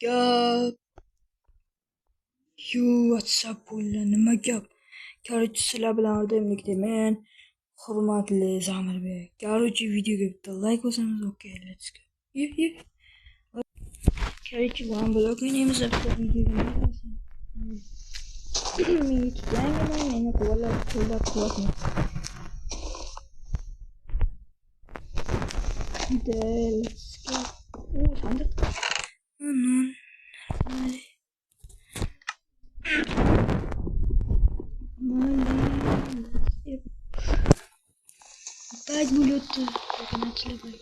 gap? Yo, WhatsApp bo'ldi, nima gap? Короче, sizlar bilan ordamlikda men hurmatli Zamirbek. Короче, videoga bitta like bosamiz, okay, let's go. Короче, вам blog o'ynaymiz, bitta videoga bosamiz. Men YouTube yangiman, meni qo'llab-quvvatlang. Let's go. Sandık. Non. Bak bulutu. Bakın açılı bak.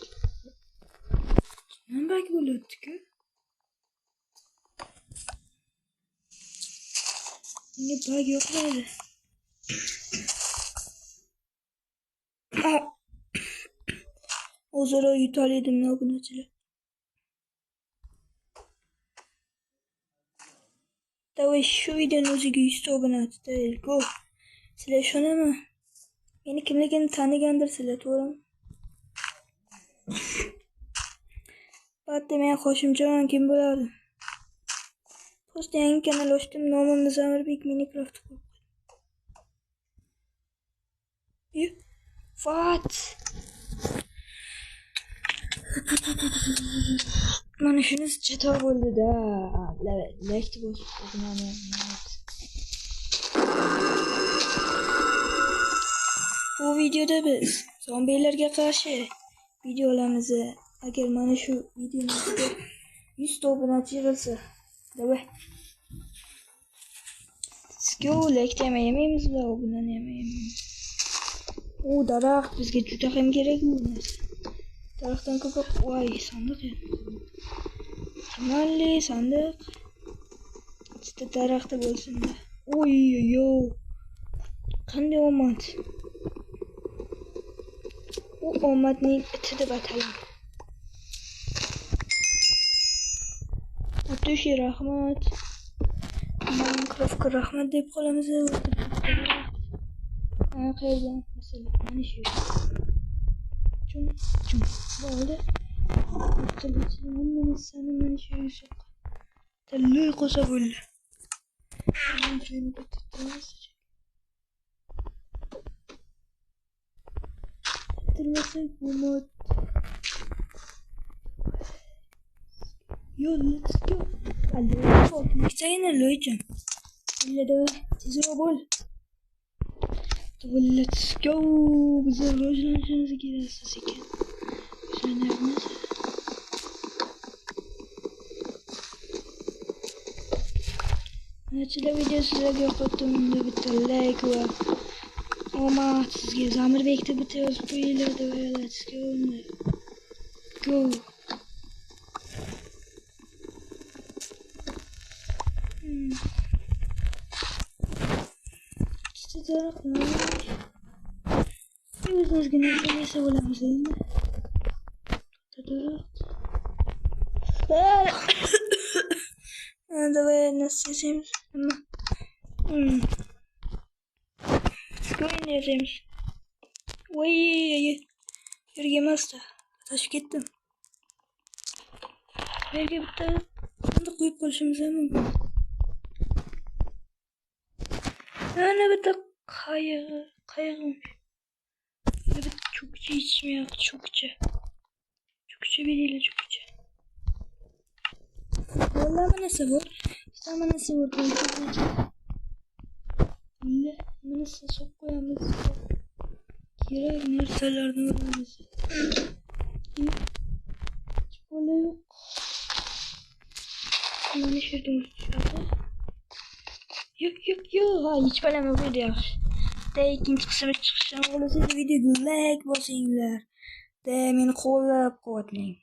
Ne bak bulutu ki? Ne bak yok nerede? O zaman yutalıydım ne bakın açılı. Tabii şu videonun o'ziga 100 ta obunachi değil. Go. Sizlar ishonami? Meni kimligimni tanigandirsizlar, to'g'rimi? Batda men Qo'shimjon kim bo'ladi? Post yangi kanal ochdim, nomimni Zamirbek Minecraft qo'yib qo'ydim. What? Mana shunisi chatoq bo'ldi-da. Like bosib qo'ydim. Bu videoda biz zombilarga qarshi videolarimiz, agar mana shu videomizga 100 ta obunachi yig'ilsa, davay. Sizga like yemaymiz va obunani yemaymiz. U daraxt bizga juda ham kerak bu narsa. Daraxtdan ko'proq voy sandiq ya. Chimalli sandiq. Ikkita daraxti bo'lsin-da. Oy yo. Qanday omad? U omadning iti deb ataladi. O'tishi rahmat. Minecraftga rahmat deb qolamiz. Qayerdan masalan mana shu. Chum. Bo'ldi. Mana seni mana shu yusuq. Talloy qo'sa bo'ldi. Tilmasak bo'lmadi. Yo, let's go. Allo, sayın Aloycan. Hadi tezroq bo'l. Let's go. Biz rivojlanishimiz kerak ekan. O'shanlarimiz. Nachila video sizlarga yoqayotganda bitta like va omad sizga Zamirbekni bitta yozib qo'yinglar. Let's go. Go. O'zimizga narsa yesa bo'lamiz endi. Давай narsa yesamiz. Ko'yni yesamiz. Voy, yerga emasda. Tashib ketdim. Yerga bitta sandiq qo'yib qo'yishimiz mumkin. Ana bitta qayg'im. Bir çokça içmiyor, çokça biriyle çokça. Vallahi nasıl bu? Sana nasıl bu? Öyle nasıl çok koyamız? Kira nerelerde varız? Hiç böyle yok. Bana şuradan uçuyordu. Yok. Ha, hiç böyle mi video? De ikinci kısmı çıkışım olursa videoyu like bosinglar. De meni qo'llab-quvvatlang.